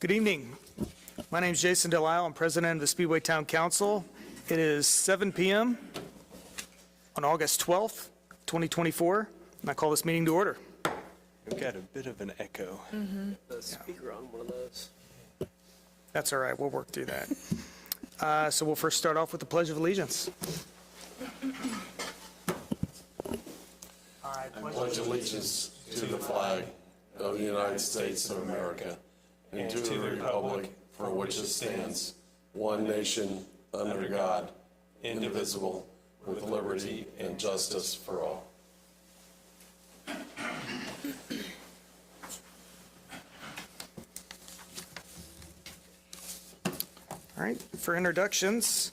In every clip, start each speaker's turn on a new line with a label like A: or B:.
A: Good evening. My name is Jason Delisle. I'm president of the Speedway Town Council. It is 7 p.m. on August 12th, 2024, and I call this meeting to order.
B: We've got a bit of an echo.
C: The speaker on one of those.
A: That's all right. We'll work through that. So we'll first start off with the Pledge of Allegiance.
D: I pledge allegiance to the flag of the United States of America and to the republic for which it stands, one nation, under God, indivisible, with liberty and justice for all.
A: All right, for introductions,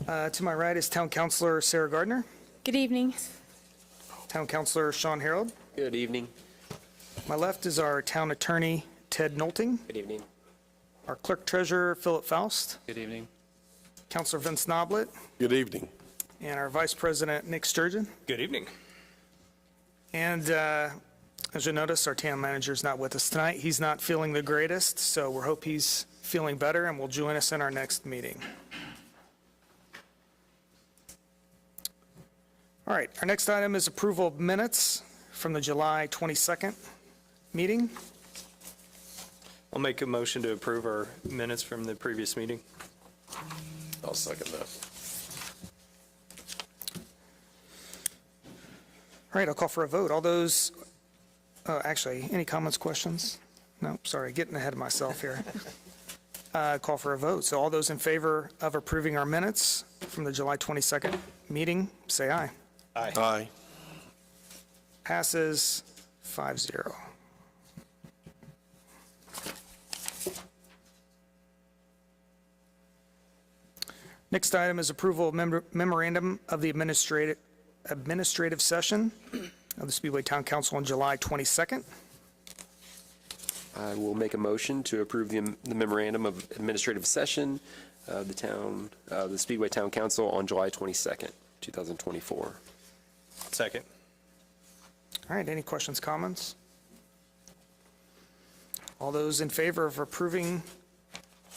A: to my right is Town Councilor Sarah Gardner,
E: Good evening.
A: Town Councilor Sean Harold.
C: Good evening.
A: My left is our Town Attorney Ted Nolting,
C: Good evening.
A: our Clerk Treasurer Philip Faust,
C: Good evening.
A: Councilor Vince Noblet,
D: Good evening.
A: and our Vice President Nick Sturgeon.
B: Good evening.
A: And as you notice, our town manager is not with us tonight. He's not feeling the greatest, so we hope he's feeling better and will join us in our next meeting. All right, our next item is approval of minutes from the July 22nd meeting.
B: I'll make a motion to approve our minutes from the previous meeting.
D: I'll second that.
A: All right, I'll call for a vote. All those, actually, any comments, questions? No, sorry, getting ahead of myself here. Call for a vote. So all those in favor of approving our minutes from the July 22nd meeting, say aye.
D: Aye.
A: Passes 5-0. Next item is approval of memorandum of the administrative session of the Speedway Town Council on July 22nd.
C: I will make a motion to approve the memorandum of administrative session of the Speedway Town Council on July 22nd, 2024.
B: Second.
A: All right, any questions, comments? All those in favor of approving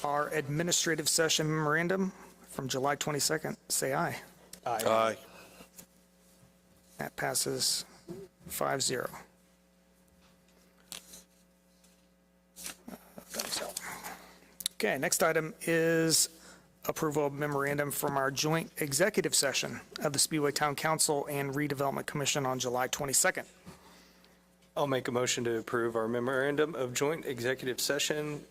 A: our administrative session memorandum from July 22nd, say aye.
D: Aye.
A: That passes 5-0. Okay, next item is approval of memorandum from our joint executive session of the Speedway Town Council and Redevelopment Commission on July 22nd.
B: I'll make a motion to approve our memorandum of joint executive session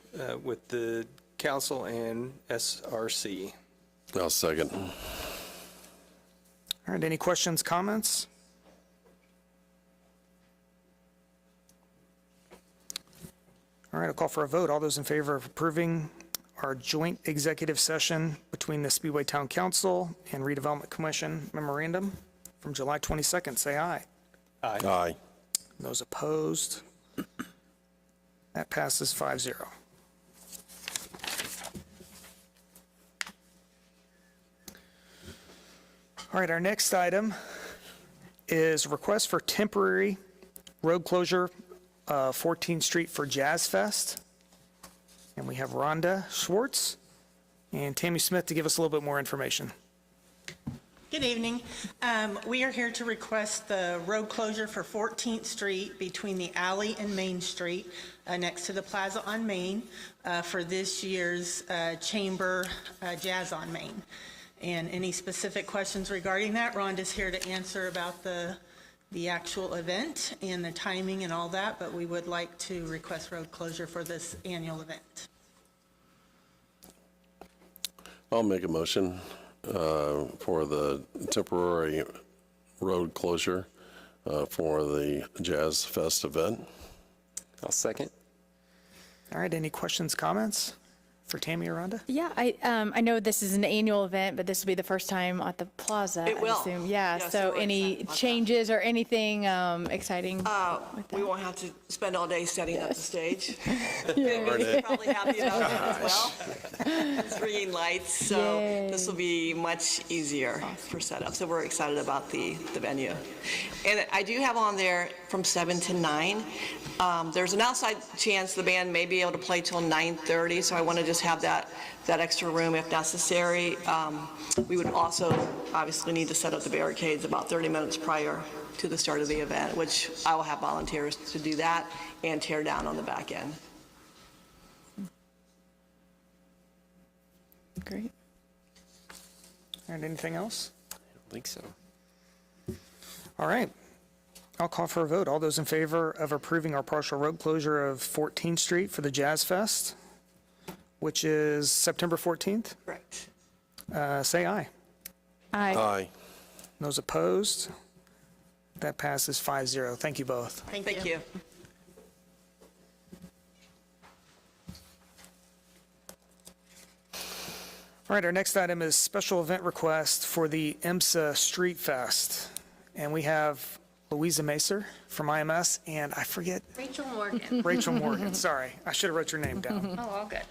B: with the council and SRC.
D: I'll second.
A: All right, any questions, comments? All right, I'll call for a vote. All those in favor of approving our joint executive session between the Speedway Town Council and Redevelopment Commission memorandum from July 22nd, say aye.
D: Aye.
A: Those opposed? That passes 5-0. All right, our next item is request for temporary road closure, 14th Street for Jazz Fest. And we have Rhonda Schwartz and Tammy Smith to give us a little bit more information.
F: Good evening. We are here to request the road closure for 14th Street between the alley and Main Street, next to the Plaza on Main, for this year's Chamber Jazz on Main. And any specific questions regarding that, Rhonda's here to answer about the actual event and the timing and all that, but we would like to request road closure for this annual event.
D: I'll make a motion for the temporary road closure for the Jazz Fest event.
C: I'll second.
A: All right, any questions, comments? for Tammy or Rhonda?
E: Yeah, I know this is an annual event, but this will be the first time at the plaza,
G: It
E: I
G: will.
E: assume. Yeah,
G: Yes,
E: so
G: we're
E: any
G: excited about that.
E: changes or anything exciting?
G: We won't have to spend all day setting up the stage. You're probably happy about that as well. Stringing lights, so
E: Yay.
G: this will be much easier for setup. So we're excited about the venue. And I do have on there from 7 to 9. There's an outside chance the band may be able to play till 9:30, so I want to just have that extra room if necessary. We would also obviously need to set up the barricades about 30 minutes prior to the start of the event, which I will have volunteers to do that and tear down on the back end.
E: Great.
A: And anything else?
C: I don't think so.
A: All right. I'll call for a vote. All those in favor of approving our partial road closure of 14th Street for the Jazz Fest, which is September 14th,
G: Correct.
A: say aye.
E: Aye.
D: Aye.
A: Those opposed? That passes 5-0. Thank you both.
G: Thank you.
A: All right, our next item is special event request for the IMSA Street Fest. And we have Louisa Macer from IMS, and I forget,
H: Rachel Morgan.
A: Rachel Morgan, sorry. I should have wrote your name down.
H: Oh, all good.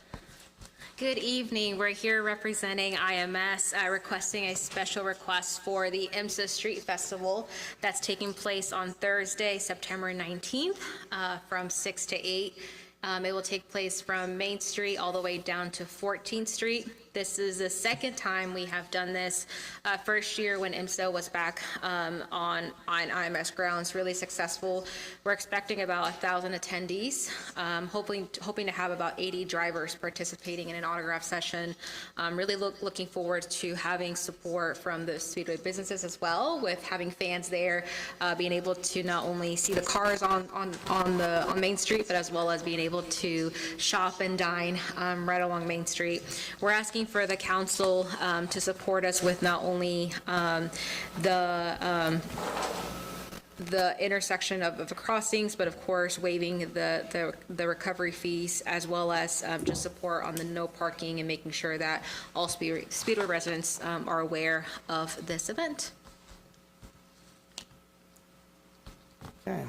H: Good evening. We're here representing IMS, requesting a special request for the IMSA Street Festival that's taking place on Thursday, September 19th, from 6 to 8. It will take place from Main Street all the way down to 14th Street. This is the second time we have done this. First year when IMSA was back on IMS grounds, really successful. We're expecting about 1,000 attendees, hoping to have about 80 drivers participating in an autograph session. Really looking forward to having support from the Speedway businesses as well, with having fans there, being able to not only see the cars on Main Street, but as well as being able to shop and dine right along Main Street. We're asking for the council to support us with not only the intersection of the crossings, but of course waiving the recovery fees, as well as just support on the no parking and making sure that all Speedway residents are aware of this event.
A: Okay.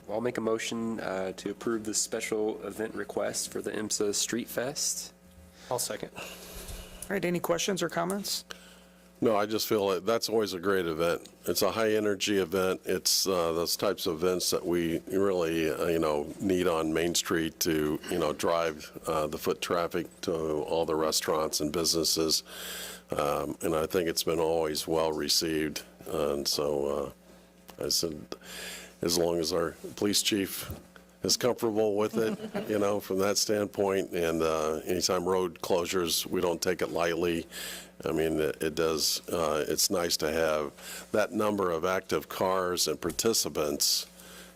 C: Well, I'll make a motion to approve the special event request for the IMSA Street Fest.
B: I'll second.
A: All right, any questions or comments?
D: No, I just feel that that's always a great event. It's a high-energy event. It's those types of events that we really, need on Main Street to, drive the foot traffic to all the restaurants and businesses. And I think it's been always well-received. And so I said, as long as our police chief is comfortable with it, from that standpoint. And anytime road closures, we don't take it lightly. I mean, it does, it's nice to have that number of active cars and participants.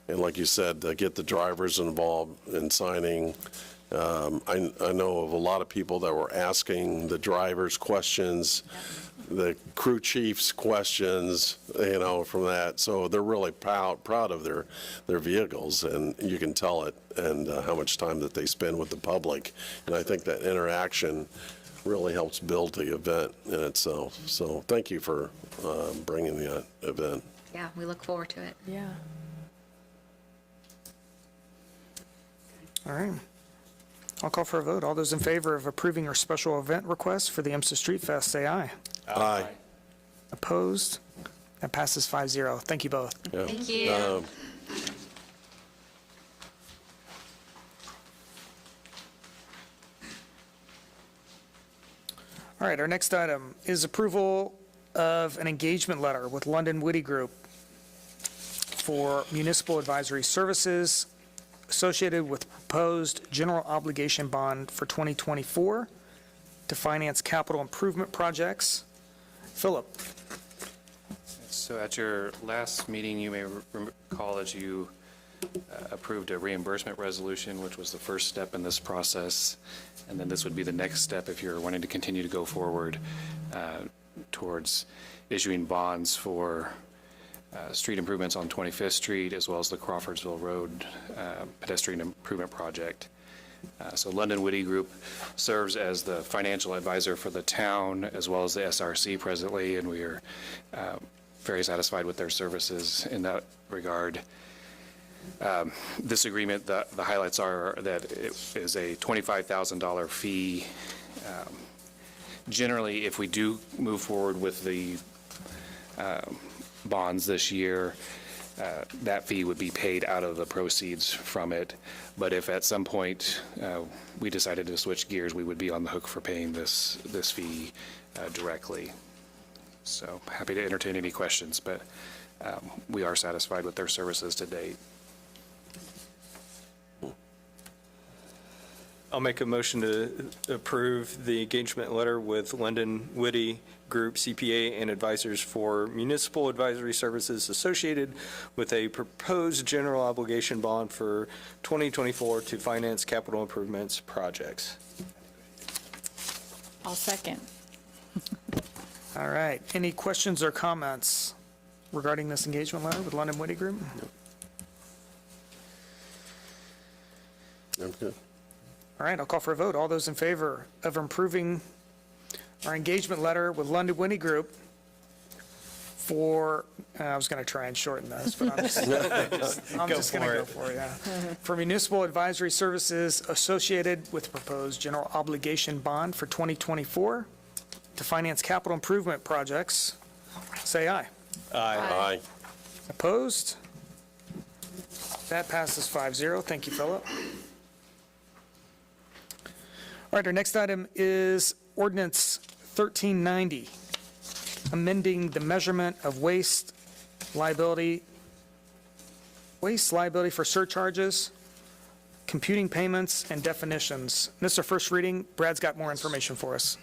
D: And like you said, get the drivers involved in signing. I know of a lot of people that were asking the drivers questions, the crew chiefs questions, from that. So they're really proud of their vehicles, and you can tell it, and how much time that they spend with the public. And I think that interaction really helps build the event in itself. So thank you for bringing the event.
H: Yeah, we look forward to it.
E: Yeah.
A: All right. I'll call for a vote. All those in favor of approving our special event request for the IMSA Street Fest, say aye.
D: Aye.
A: Opposed? That passes 5-0. Thank you both.
D: Yeah.
H: Thank you.
A: All right, our next item is approval of an engagement letter with London Witty Group for municipal advisory services associated with proposed general obligation bond for 2024 to finance capital improvement projects. Philip?
I: So at your last meeting, you may recall that you approved a reimbursement resolution, which was the first step in this process. And then this would be the next step if you're wanting to continue to go forward towards issuing bonds for street improvements on 25th Street, as well as the Crawfordsville Road pedestrian improvement project. So London Witty Group serves as the financial advisor for the town as well as the SRC presently, and we are very satisfied with their services in that regard. This agreement, the highlights are that it is a $25,000 fee. Generally, if we do move forward with the bonds this year, that fee would be paid out of the proceeds from it. But if at some point we decided to switch gears, we would be on the hook for paying this fee directly. So happy to entertain any questions, but we are satisfied with their services to date.
B: I'll make a motion to approve the engagement letter with London Witty Group CPA and advisors for municipal advisory services associated with a proposed general obligation bond for 2024 to finance capital improvements projects.
E: I'll second.
A: All right. Any questions or comments regarding this engagement letter with London Witty Group?
D: I'm good.
A: All right, I'll call for a vote. All those in favor of approving our engagement letter with London Witty Group for, I was going to try and shorten this, but I'm just going to go for it, yeah. For municipal advisory services associated with proposed general obligation bond for 2024 to finance capital improvement projects, say aye.
D: Aye.
A: Opposed? That passes 5-0. Thank you, Philip. All right, our next item is ordinance 1390, amending the measurement of waste liability for surcharges, computing payments, and definitions. This is our first reading. Brad's got more information for us.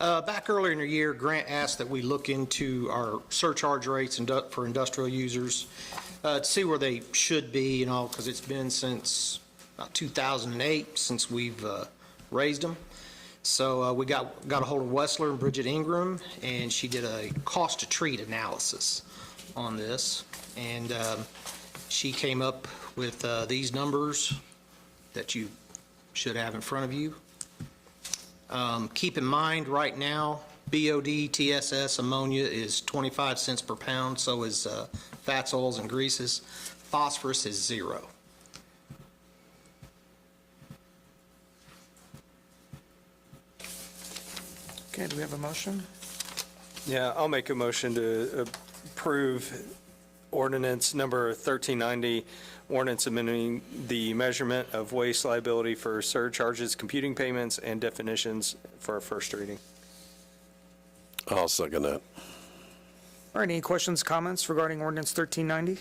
J: Back earlier in the year, Grant asked that we look into our surcharge rates for industrial users to see where they should be, because it's been since about 2008 since we've raised them. So we got a hold of Wessler and Bridget Ingram, and she did a cost to treat analysis on this. And she came up with these numbers that you should have in front of you. Keep in mind, right now, BOD, TSS, ammonia is 25 cents per pound, so is fats, oils, and greases. Phosphorus is 0.
A: Okay, do we have a motion?
B: Yeah, I'll make a motion to approve ordinance number 1390, ordinance amending the measurement of waste liability for surcharges, computing payments, and definitions for a first reading.
D: I'll second that.
A: All right, any questions, comments regarding ordinance 1390?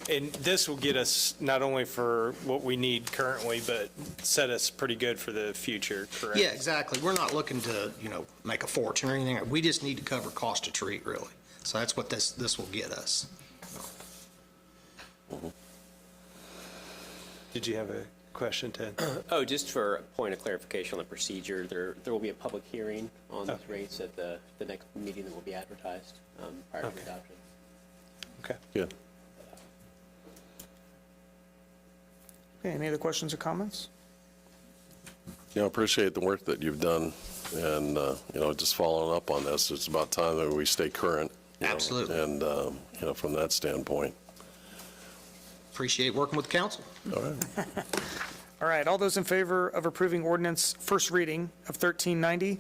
B: And this will get us not only for what we need currently, but set us pretty good for the future, correct?
J: Yeah, exactly. We're not looking to, make a fortune or anything. We just need to cover cost to treat, really. So that's what this will get us.
B: Did you have a question, Ted?
K: Oh, just for a point of clarification on the procedure, there will be a public hearing on these rates at the next meeting that will be advertised prior to adoption.
B: Okay.
D: Good.
A: Okay, any other questions or comments?
D: I appreciate the work that you've done, and, just following up on this, it's about time that we stay current.
J: Absolutely.
D: And, from that standpoint.
J: Appreciate working with the council.
D: All right.
A: All right, all those in favor of approving ordinance first reading of 1390,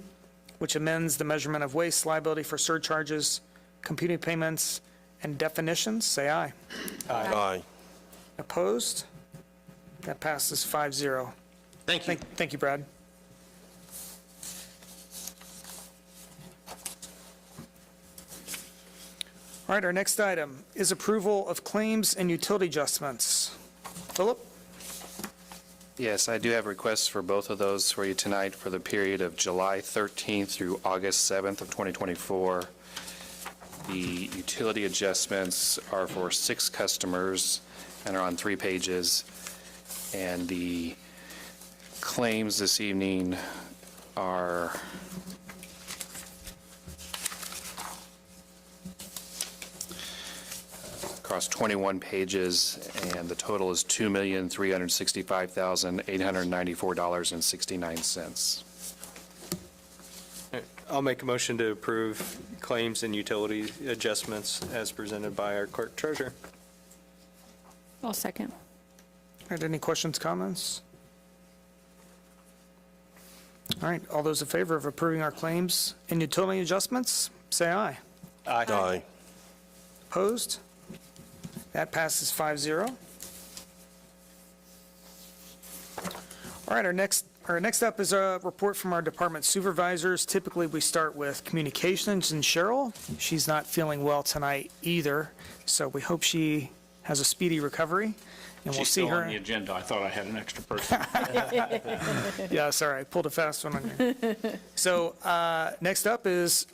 A: which amends the measurement of waste liability for surcharges, computing payments, and definitions, say aye.
D: Aye.
A: Opposed? That passes 5-0.
J: Thank you.
A: Thank you, Brad. All right, our next item is approval of claims and utility adjustments. Philip?
I: Yes, I do have requests for both of those for you tonight for the period of July 13th through August 7th of 2024. The utility adjustments are for 6 customers and are on 3 pages. And the claims this evening are across 21 pages, and the total is $2,365,894.69.
B: I'll make a motion to approve claims and utility adjustments as presented by our clerk treasurer.
E: I'll second.
A: All right, any questions, comments? All right, all those in favor of approving our claims and utility adjustments, say aye.
D: Aye.
A: Opposed? That passes 5-0. All right, our next up is a report from our department supervisors. Typically, we start with communications, and Cheryl, she's not feeling well tonight either, so we hope she has a speedy recovery, and we'll
L: She's
A: see
L: still
A: her.
L: on the agenda. I thought I had an extra person.
A: Yeah, sorry, I pulled a fast one on you. So next up is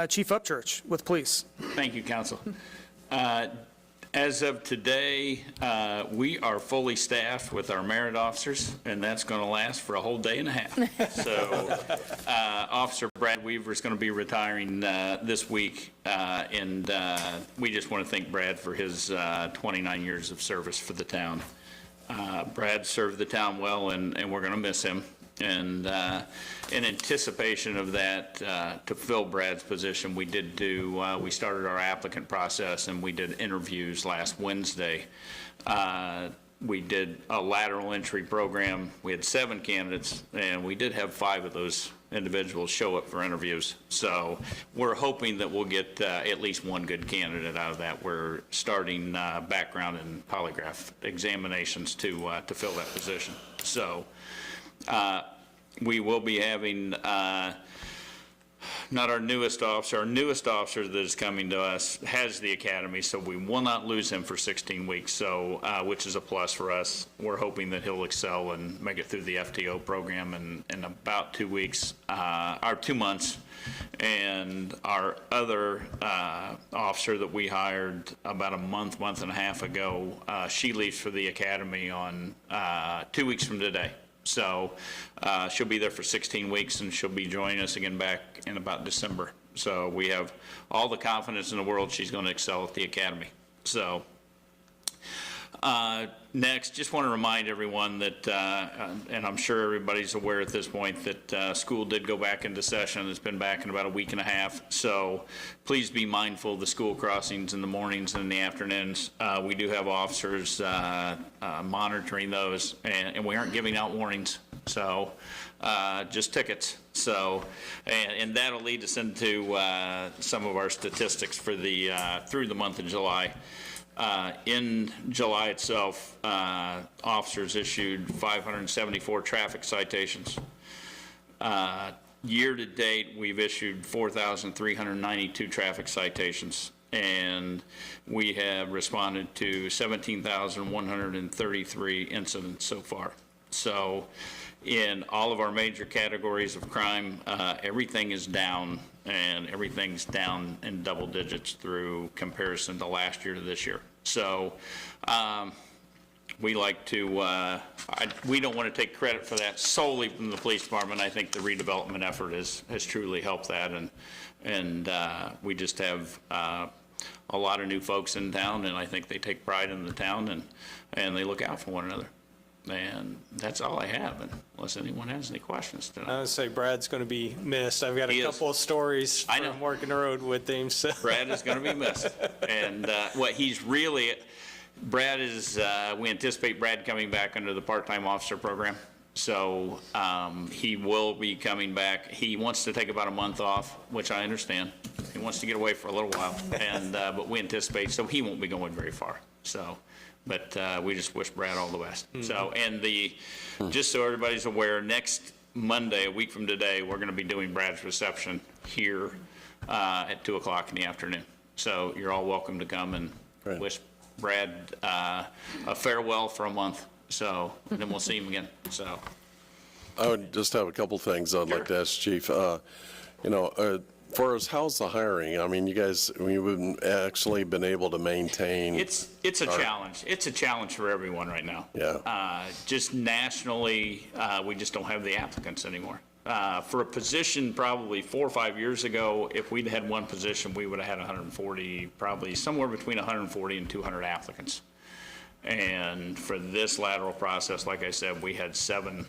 A: Chief Upchurch with police.
L: Thank you, Council. As of today, we are fully staffed with our merit officers, and that's going to last for a whole day and a half. So Officer Brad Weaver is going to be retiring this week, and we just want to thank Brad for his 29 years of service for the town. Brad served the town well, and we're going to miss him. And in anticipation of that, to fill Brad's position, we started our applicant process, and we did interviews last Wednesday. We did a lateral entry program. We had 7 candidates, and we did have 5 of those individuals show up for interviews. So we're hoping that we'll get at least one good candidate out of that. We're starting background and polygraph examinations to fill that position. So we will be having, not our newest officer that is coming to us has the academy, so we will not lose him for 16 weeks, so, which is a plus for us. We're hoping that he'll excel and make it through the FTO program in about 2 weeks, or 2 months. And our other officer that we hired about a month and a half ago, she leaves for the academy on 2 weeks from today. So she'll be there for 16 weeks, and she'll be joining us again back in about December. So we have all the confidence in the world she's going to excel at the academy. So next, just want to remind everyone that, and I'm sure everybody's aware at this point, that school did go back into session. It's been back in about a week and a half. So please be mindful of the school crossings in the mornings and in the afternoons. We do have officers monitoring those, and we aren't giving out warnings. So just tickets. So, and that'll lead us into some of our statistics for the through the month of July. In July itself, officers issued 574 traffic citations. Year to date, we've issued 4,392 traffic citations, and we have responded to 17,133 incidents so far. So in all of our major categories of crime, everything is down, and everything's down in double digits through comparison to last year to this year. So we like to, we don't want to take credit for that solely from the police department. I think the redevelopment effort has truly helped that, and we just have a lot of new folks in town, and I think they take pride in the town, and they look out for one another. And that's all I have, unless anyone has any questions tonight.
B: I would say Brad's going to be missed. I've got a couple of stories from working the road with him. So.
L: Brad is going to be missed. And what he's really, Brad is, we anticipate Brad coming back under the part-time officer program. So he will be coming back. He wants to take about a month off, which I understand. He wants to get away for a little while, and but we anticipate, so he won't be going very far. So. But we just wish Brad all the best. Mm-hmm. So, and just so everybody's aware, next Monday, a week from today, we're going to be doing Brad's reception here at 2 o'clock in the afternoon. So you're all welcome to come and wish Brad a farewell for a month. So, and then we'll see him again. So,
D: I would just have a couple things I'd like to ask Chief. For us, how's the hiring? I mean, you guys, we've actually been able to maintain.
L: It's a challenge. It's a challenge for everyone right now.
D: Yeah.
L: Just nationally, we just don't have the applicants anymore. For a position probably 4 or 5 years ago, if we'd had one position, we would have had 140, probably somewhere between 140 and 200 applicants. And for this lateral process, like I said, we had 7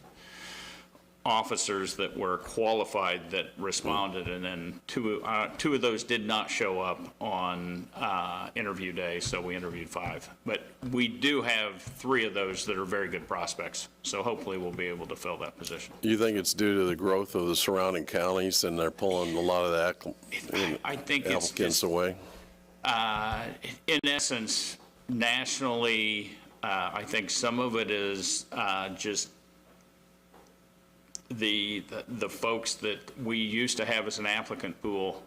L: officers that were qualified that responded, and then two of those did not show up on interview day, so we interviewed 5. But we do have 3 of those that are very good prospects, so hopefully we'll be able to fill that position.
D: You think it's due to the growth of the surrounding counties and they're pulling a lot of the
L: I think
D: applicants away?
L: In essence, nationally, I think some of it is just the folks that we used to have as an applicant pool.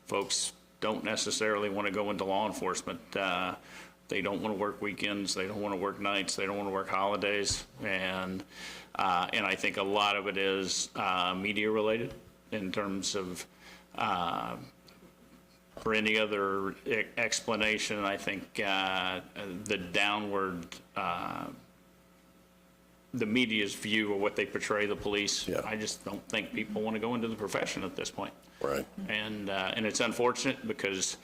L: Folks don't necessarily want to go into law enforcement. They don't want to work weekends. They don't want to work nights. They don't want to work holidays. And I think a lot of it is media related in terms of for any other explanation. I think the downward the media's view of what they portray the police.
D: Yeah.
L: I just don't think people want to go into the profession at this point.
D: Right.
L: And it's unfortunate because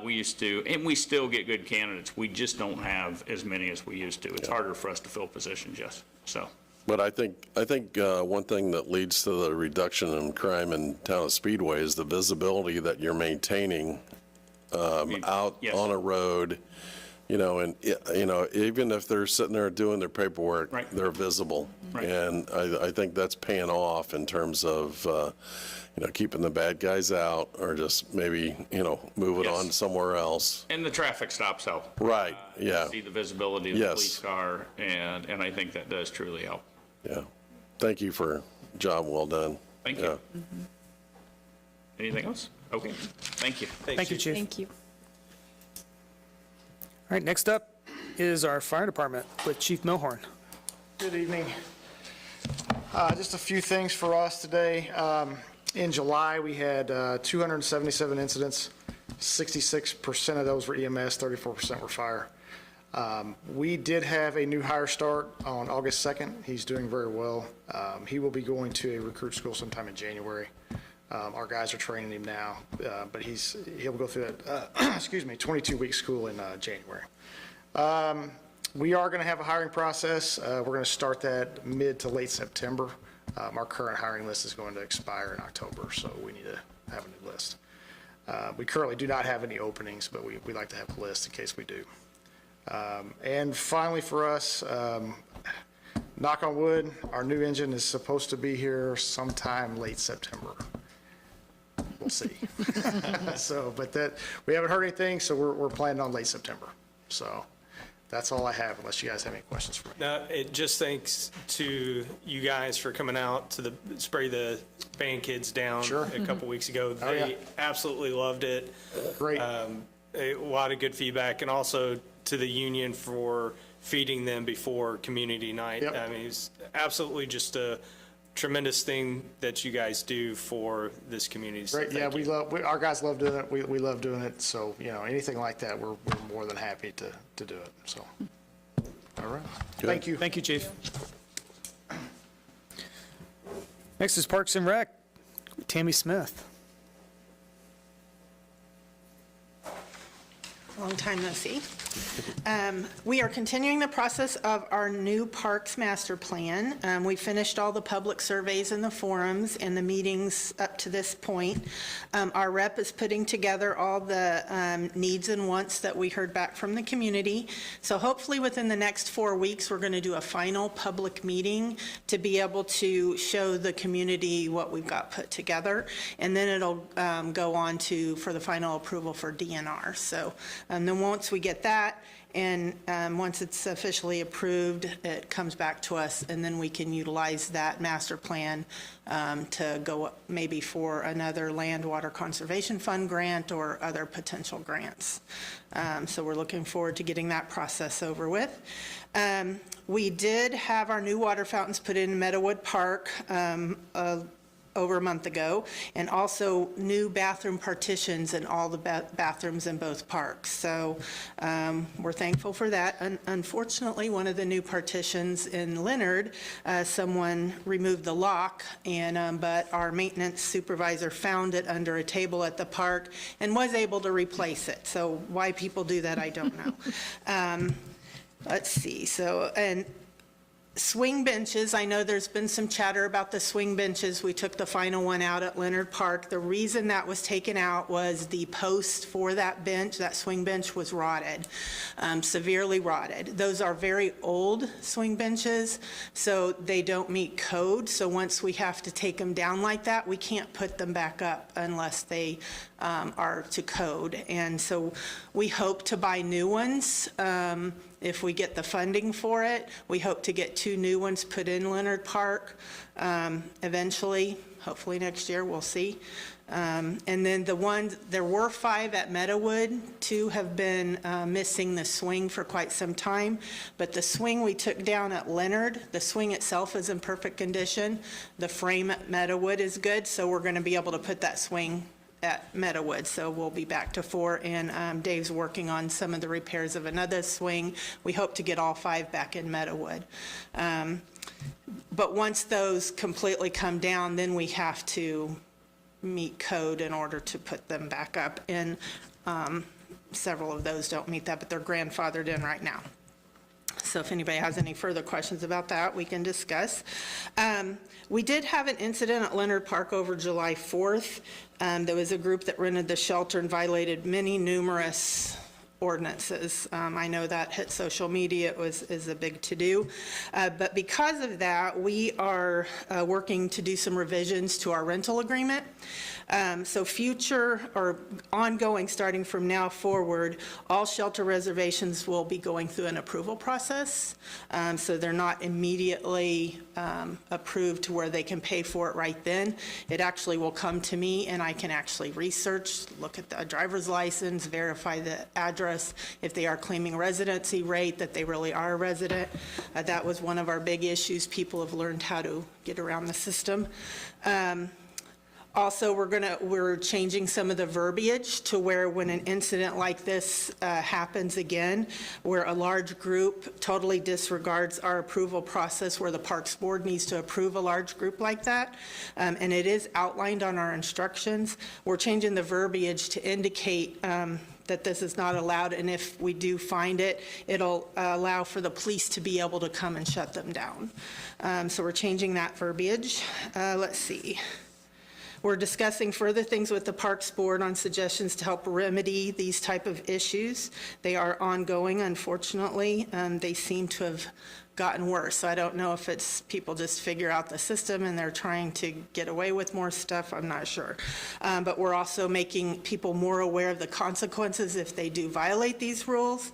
L: we used to, and we still get good candidates. We just don't have as many as we used to. It's harder for us to fill positions, yes. So.
D: But I think one thing that leads to the reduction in crime in town of Speedway is the visibility that you're maintaining out
L: Yes.
D: on a road. And even if they're sitting there doing their paperwork,
L: Right.
D: they're visible.
L: Right.
D: And I think that's paying off in terms of, keeping the bad guys out or just maybe, move it
L: Yes.
D: on somewhere else.
L: And the traffic stops help.
D: Right, yeah,
L: See the visibility of the
D: Yes.
L: police car, and I think that does truly help.
D: yeah. Thank you for a job well done.
L: Thank you.
D: Yeah.
L: Anything else? Okay, thank you.
A: Thank you, Chief.
E: Thank you.
A: All right, next up is our fire department with Chief Milhorn.
M: Good evening. Just a few things for us today. In July, we had 277 incidents. 66% of those were EMS, 34% were fire. We did have a new hire start on August 2nd. He's doing very well. He will be going to a recruit school sometime in January. Our guys are training him now, but he'll go through that, 22-week school in January. We are going to have a hiring process. We're going to start that mid to late September. Our current hiring list is going to expire in October, so we need to have a new list. We currently do not have any openings, but we like to have a list in case we do. And finally for us, knock on wood, our new engine is supposed to be here sometime late September. We'll see. But we haven't heard anything, so we're planning on late September. So that's all I have, unless you guys have any questions for me.
B: No, just thanks to you guys for coming out to spray the band kids down a couple weeks ago. They absolutely loved it.
M: Great.
B: A lot of good feedback, and also to the union for feeding them before community night.
M: Yep.
B: I mean, it's absolutely just a tremendous thing that you guys do for this community. So
M: Great, yeah,
B: thank you.
M: our guys love doing it, we love doing it, so, anything like that, we're more than happy to do it, so. All right, thank you.
A: Thank you, Chief. Next is Parks and Rec, Tammy Smith.
F: Long time no see. We are continuing the process of our new Parks Master Plan. We finished all the public surveys and the forums and the meetings up to this point. Our rep is putting together all the needs and wants that we heard back from the community. So hopefully within the next 4 weeks, we're going to do a final public meeting to be able to show the community what we've got put together. And then it'll go on for the final approval for DNR. So then once we get that, and once it's officially approved, it comes back to us, and then we can utilize that master plan to go maybe for another Land Water Conservation Fund grant or other potential grants. So we're looking forward to getting that process over with. We did have our new water fountains put in Meadowood Park over a month ago, and also new bathroom partitions in all the bathrooms in both parks. So we're thankful for that. Unfortunately, one of the new partitions in Leonard, someone removed the lock, and but our maintenance supervisor found it under a table at the park and was able to replace it. So why people do that, I don't know. Let's see, so, and swing benches, I know there's been some chatter about the swing benches. We took the final one out at Leonard Park. The reason that was taken out was the post for that bench, that swing bench was rotted, severely rotted. Those are very old swing benches, so they don't meet code. So once we have to take them down like that, we can't put them back up unless they are to code. And so we hope to buy new ones. If we get the funding for it, we hope to get 2 new ones put in Leonard Park eventually, hopefully next year, we'll see. And then the ones, there were 5 at Meadowood. 2 have been missing the swing for quite some time, but the swing we took down at Leonard, the swing itself is in perfect condition. The frame at Meadowood is good, so we're going to be able to put that swing at Meadowood, so we'll be back to 4, and Dave's working on some of the repairs of another swing. We hope to get all 5 back in Meadowood. But once those completely come down, then we have to meet code in order to put them back up, and several of those don't meet that, but they're grandfathered in right now. So if anybody has any further questions about that, we can discuss. We did have an incident at Leonard Park over July 4th. There was a group that rented the shelter and violated numerous ordinances. I know that hit social media. Is a big to-do. But because of that, we are working to do some revisions to our rental agreement. So future or ongoing, starting from now forward, all shelter reservations will be going through an approval process. So they're not immediately approved to where they can pay for it right then. It actually will come to me, and I can actually research, look at the driver's license, verify the address, if they are claiming residency rate, that they really are a resident. That was one of our big issues. People have learned how to get around the system. Also, we're changing some of the verbiage to where when an incident like this happens again, where a large group totally disregards our approval process, where the Parks Board needs to approve a large group like that, and it is outlined on our instructions, we're changing the verbiage to indicate that this is not allowed, and if we do find it, it'll allow for the police to be able to come and shut them down. So we're changing that verbiage. Let's see. We're discussing further things with the Parks Board on suggestions to help remedy these type of issues. They are ongoing, unfortunately. They seem to have gotten worse. So I don't know if it's people just figure out the system and they're trying to get away with more stuff. I'm not sure. But we're also making people more aware of the consequences if they do violate these rules.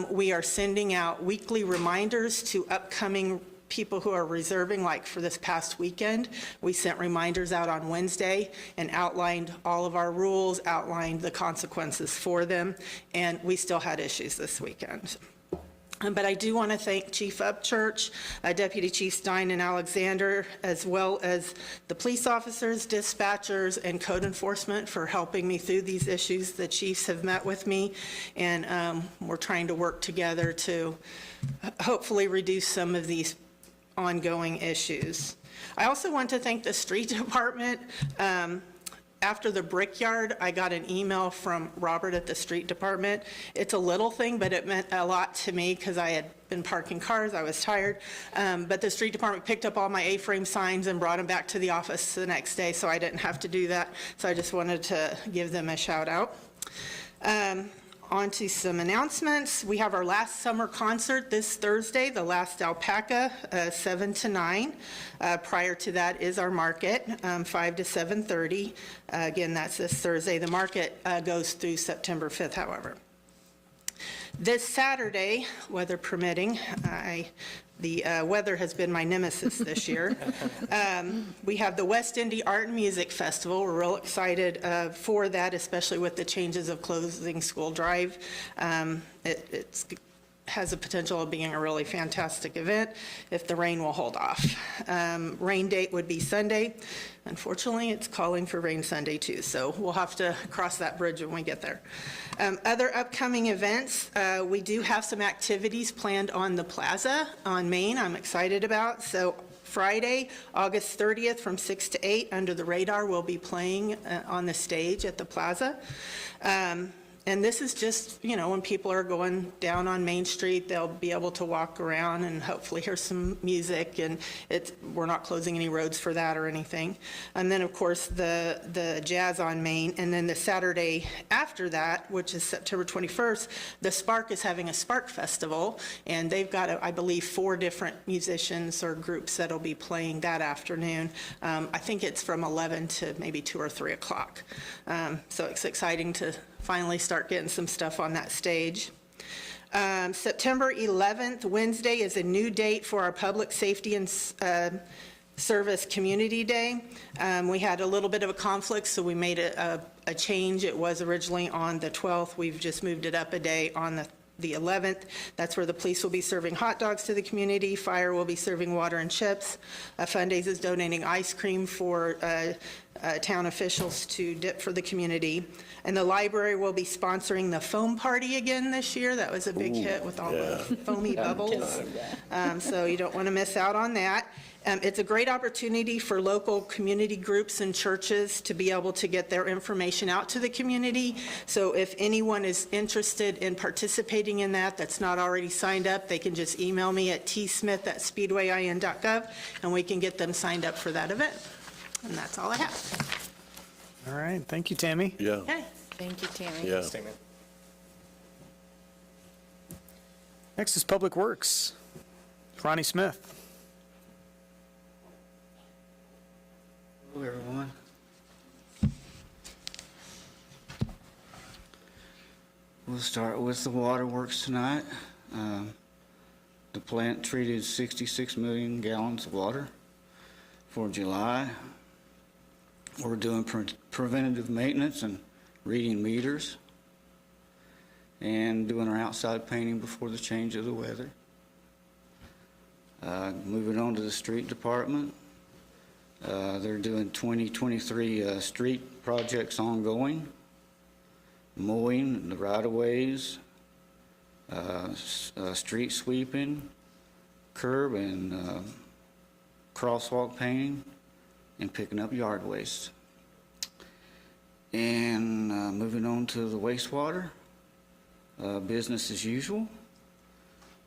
F: We are sending out weekly reminders to upcoming people who are reserving, like for this past weekend, we sent reminders out on Wednesday and outlined all of our rules, outlined the consequences for them, and we still had issues this weekend. But I do want to thank Chief Upchurch, Deputy Chief Stein and Alexander, as well as the police officers, dispatchers, and code enforcement for helping me through these issues. The chiefs have met with me, and we're trying to work together to hopefully reduce some of these ongoing issues. I also want to thank the street department. After the Brickyard, I got an email from Robert at the street department. It's a little thing, but it meant a lot to me because I had been parking cars, I was tired. But the street department picked up all my A-frame signs and brought them back to the office the next day, so I didn't have to do that. So I just wanted to give them a shout out. On to some announcements. We have our last summer concert this Thursday, the Last Alpaca, 7 to 9. Prior to that is our market, 5 to 7:30. Again, that's this Thursday. The market goes through September 5th, however. This Saturday, weather permitting, the weather has been my nemesis this year. We have the West Indy Art and Music Festival. We're real excited for that, especially with the changes of closing School Drive. It's has the potential of being a really fantastic event if the rain will hold off. Rain date would be Sunday. Unfortunately, it's calling for rain Sunday too, so we'll have to cross that bridge when we get there. Other upcoming events, we do have some activities planned on the plaza on Main I'm excited about. So Friday, August 30th from 6 to 8, Under the Radar will be playing on the stage at the plaza. And this is just, you know, when people are going down on Main Street, they'll be able to walk around and hopefully hear some music, and we're not closing any roads for that or anything. And then, of course, the Jazz on Main, and then the Saturday after that, which is September 21st, the Spark is having a Spark Festival, and they've got, I believe, 4 different musicians or groups that'll be playing that afternoon. I think it's from 11 to maybe 2 or 3 o'clock. So it's exciting to finally start getting some stuff on that stage. September 11th, Wednesday, is a new date for our Public Safety and Service Community Day. We had a little bit of a conflict, so we made a change. It was originally on the 12th. We've just moved it up a day on the 11th. That's where the police will be serving hot dogs to the community. Fire will be serving water and chips. Fundays is donating ice cream for town officials to dip for the community. And the library will be sponsoring the foam party again this year. That was a big hit with all the foamy bubbles. So you don't want to miss out on that. It's a great opportunity for local community groups and churches to be able to get their information out to the community. So if anyone is interested in participating in that, that's not already signed up, they can just email me at tsmith@speedwayin.gov, and we can get them signed up for that event. And that's all I have.
A: All right, thank you, Tammy.
D: Yeah.
F: Okay.
E: Thank you, Tammy.
D: Yeah.
A: Next is Public Works. Ronnie Smith.
N: Hello, everyone. We'll start with the waterworks tonight. The plant treated 66 million gallons of water for July. We're doing preventative maintenance and reading meters and doing our outside painting before the change of the weather. Moving on to the street department. They're doing 2023 street projects ongoing, mowing the right-of-ways, street sweeping, curb and crosswalk painting, and picking up yard waste. And moving on to the wastewater, business as usual.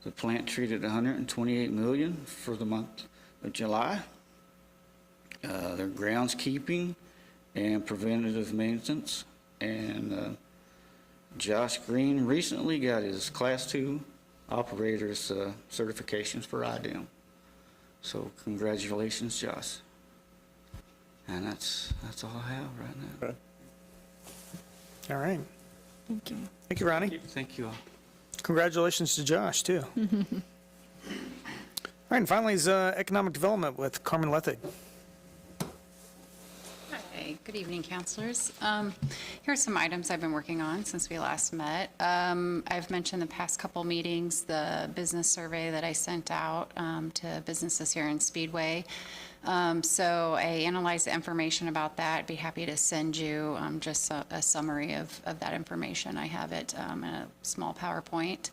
N: The plant treated 128 million for the month of July. Their groundskeeping and preventative maintenance. And Josh Green recently got his Class 2 operator's certifications for IDEM. So congratulations, Josh. And that's all I have right now.
D: Okay.
A: All right.
E: Thank you.
A: Thank you, Ronnie.
N: Thank you all.
A: Congratulations to Josh, too. All right, and finally is Economic Development with Carmen Lethig.
O: Hi, good evening, councilors. Here are some items I've been working on since we last met. I've mentioned the past couple meetings, the business survey that I sent out to businesses here in Speedway. So I analyzed the information about that. I'd be happy to send you just a summary of that information. I have it in a small PowerPoint.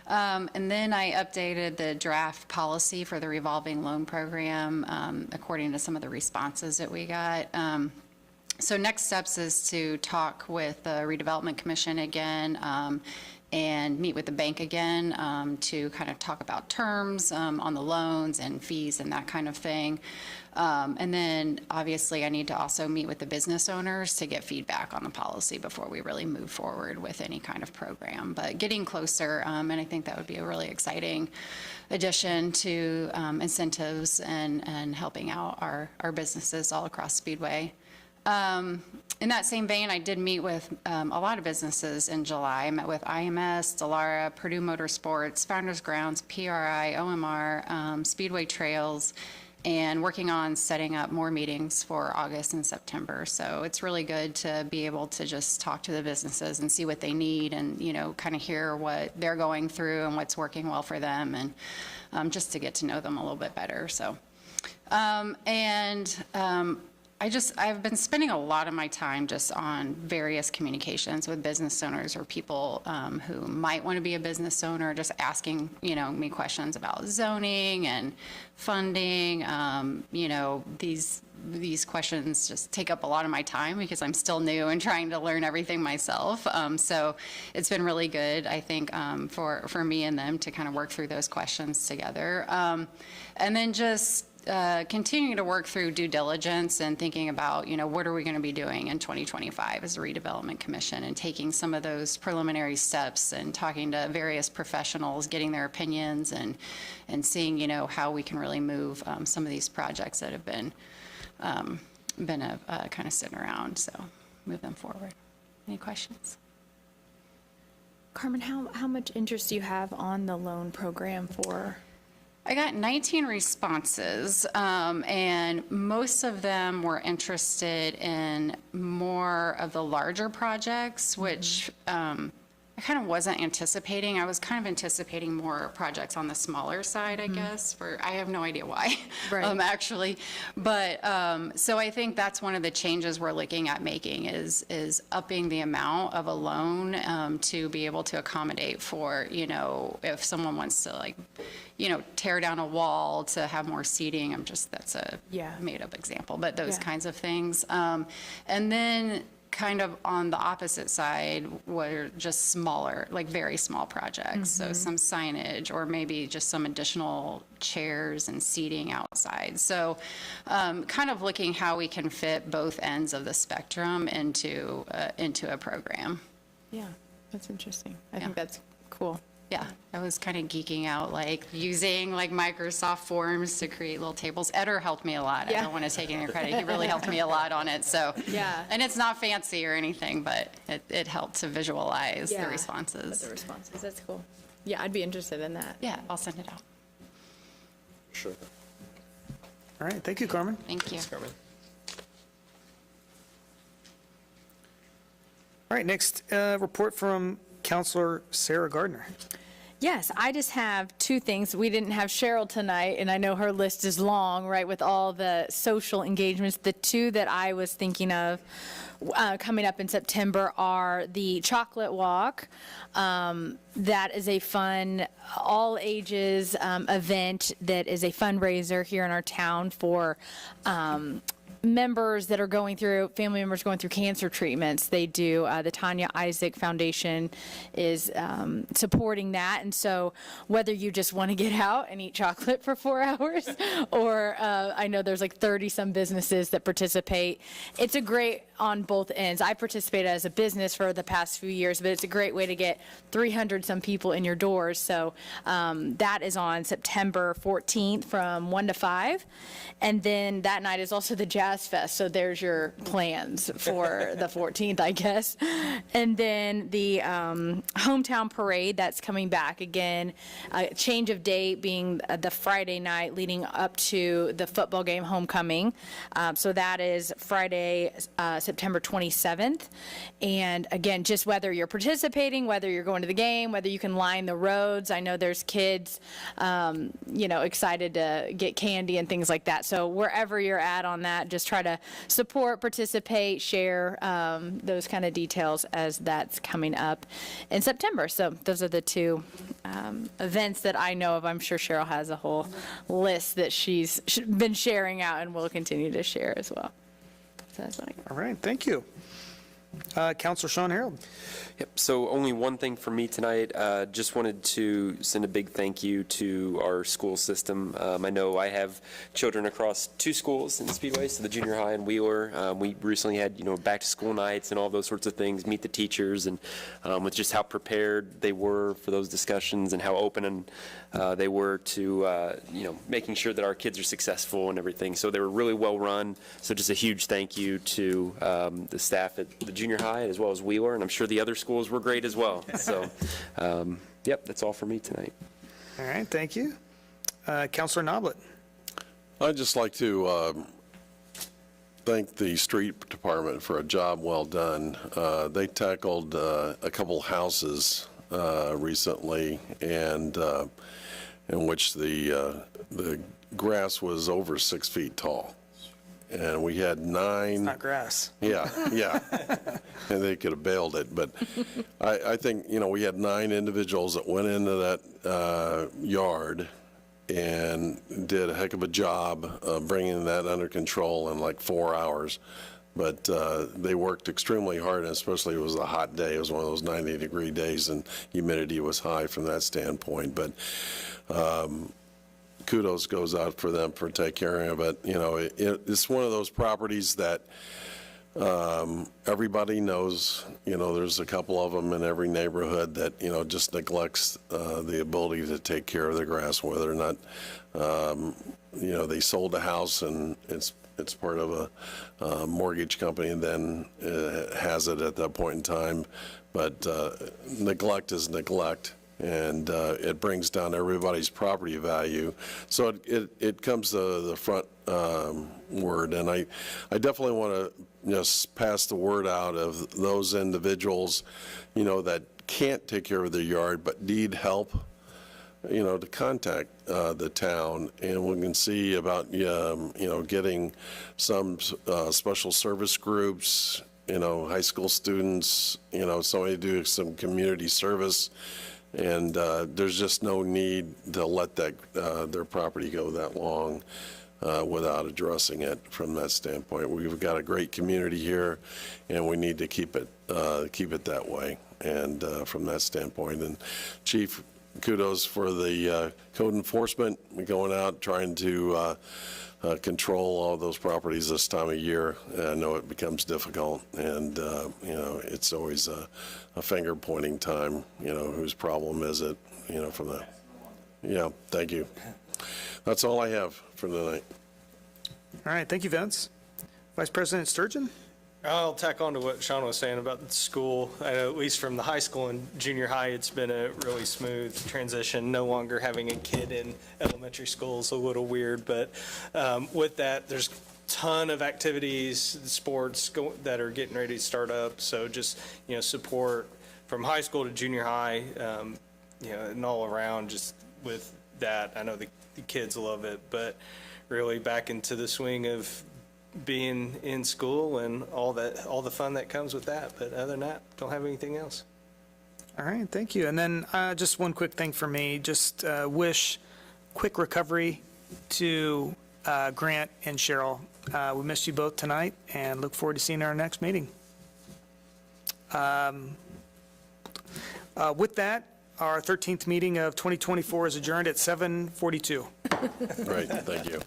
O: And then I updated the draft policy for the revolving loan program according to some of the responses that we got. So next steps is to talk with the Redevelopment Commission again and meet with the bank again to kind of talk about terms on the loans and fees and that kind of thing. And then obviously I need to also meet with the business owners to get feedback on the policy before we really move forward with any kind of program. But getting closer, and I think that would be a really exciting addition to incentives and helping out our businesses all across Speedway. In that same vein, I did meet with a lot of businesses in July. I met with IMS, Delara, Purdue Motorsports, Founders Grounds, PRI, OMR, Speedway Trails, and working on setting up more meetings for August and September. So it's really good to be able to just talk to the businesses and see what they need and, kind of hear what they're going through and what's working well for them, and just to get to know them a little bit better. So, I've been spending a lot of my time just on various communications with business owners or people who might want to be a business owner, just asking, me questions about zoning and funding. These questions just take up a lot of my time because I'm still new and trying to learn everything myself. So it's been really good, I think, for me and them to kind of work through those questions together. And then just continuing to work through due diligence and thinking about, what are we going to be doing in 2025 as a redevelopment commission, and taking some of those preliminary steps and talking to various professionals, getting their opinions, and seeing, how we can really move some of these projects that have been kind of sitting around. So move them forward. Any questions?
E: Carmen, how much interest do you have on the loan program for?
O: I got 19 responses, and most of them were interested in more of the larger projects, which I kind of wasn't anticipating. I was kind of anticipating more projects on the smaller side, I guess, I have no idea why, actually. But, so I think that's one of the changes we're looking at making is upping the amount of a loan to be able to accommodate for, if someone wants to tear down a wall to have more seating. that's a made up example, but those kinds of things. And then kind of on the opposite side were just smaller, very small projects. So some signage, or maybe just some additional chairs and seating outside. So kind of looking how we can fit both ends of the spectrum into a program.
E: Yeah, that's interesting. I think that's cool.
O: Yeah, I was kind of geeking out, using Microsoft Forms to create little tables. Eder helped me a lot. I don't want to take any credit. He really helped me a lot on it. So
E: yeah,
O: and it's not fancy or anything, but it helped to visualize the responses.
E: That's cool. Yeah, I'd be interested in that.
O: Yeah, I'll send it out.
C: Sure.
A: All right, thank you, Carmen.
O: Thank you.
C: Thanks, Carmen.
A: All right, next report from Counselor Sarah Gardner.
E: Yes, I just have two things. We didn't have Cheryl tonight, and I know her list is long, right, with all the social engagements. The two that I was thinking of coming up in September are the Chocolate Walk. That is a fun, all-ages event that is a fundraiser here in our town for members that are family members going through cancer treatments. They do, the Tanya Isaac Foundation is supporting that. And so whether you just want to get out and eat chocolate for 4 hours, or I know there's 30 some businesses that participate. It's a great on both ends. I participated as a business for the past few years, but it's a great way to get 300 some people in your doors. So that is on September 14th from 1 to 5. And then that night is also the Jazz Fest. So there's your plans for the 14th, I guess. And then the hometown parade that's coming back again, change of date being the Friday night leading up to the football game homecoming. So that is Friday, September 27th. And again, just whether you're participating, whether you're going to the game, whether you can line the roads. I know there's kids, excited to get candy and things like that. So wherever you're at on that, just try to support, participate, share those kind of details as that's coming up in September. So those are the two events that I know of. I'm sure Cheryl has a whole list that she's been sharing out and will continue to share as well. So that's what I got.
A: All right, thank you. Counselor Sean Harold.
C: Yep, so only one thing for me tonight. Just wanted to send a big thank you to our school system. I know I have children across two schools in Speedway, so the junior high and Wheeler. We recently had, back to school nights and all those sorts of things, meet the teachers, and with just how prepared they were for those discussions and how open and they were to, making sure that our kids are successful and everything. So they were really well run. So just a huge thank you to the staff at the junior high as well as Wheeler, and I'm sure the other schools were great as well. So, yep, that's all for me tonight.
A: All right, thank you. Counselor Noblet.
D: I'd just like to thank the street department for a job well done. They tackled a couple houses recently, and in which the grass was over 6 feet tall. And we had 9.
A: Not grass.
D: Yeah, yeah. And they could have bailed it. But I think, we had 9 individuals that went into that yard and did a heck of a job of bringing that under control in like 4 hours. But they worked extremely hard, and especially it was a hot day. It was one of those 90-degree days, and humidity was high from that standpoint. But kudos goes out for them for taking care of it. It's one of those properties that everybody knows. There's a couple of them in every neighborhood that, just neglects the ability to take care of the grass, whether or not, they sold a house and it's part of a mortgage company and then has it at that point in time. But neglect is neglect, and it brings down everybody's property value. So it comes to the front word, and I definitely want to pass the word out of those individuals, that can't take care of their yard but need help, to contact the town, and we can see about, getting some special service groups, high school students, somebody do some community service, and there's just no need to let their property go that long without addressing it from that standpoint. We've got a great community here, and we need to keep it that way, and from that standpoint. And Chief, kudos for the code enforcement, going out trying to control all those properties this time of year. I know it becomes difficult, and it's always a finger pointing time. Whose problem is it? From that. Yeah, thank you. That's all I have for tonight.
A: All right, thank you, Vince. Vice President Sturgeon?
B: I'll tack on to what Sean was saying about the school. I know at least from the high school and junior high, it's been a really smooth transition. No longer having a kid in elementary school is a little weird, but with that, there's a ton of activities, sports that are getting ready to start up. So just, support from high school to junior high, and all around just with that. I know the kids love it, but really back into the swing of being in school and all the fun that comes with that. But other than that, don't have anything else.
A: All right, thank you. And then just one quick thing for me, just wish quick recovery to Grant and Cheryl. We missed you both tonight and look forward to seeing you at our next meeting. With that, our 13th meeting of 2024 is adjourned at 7:42.
D: Great, thank you.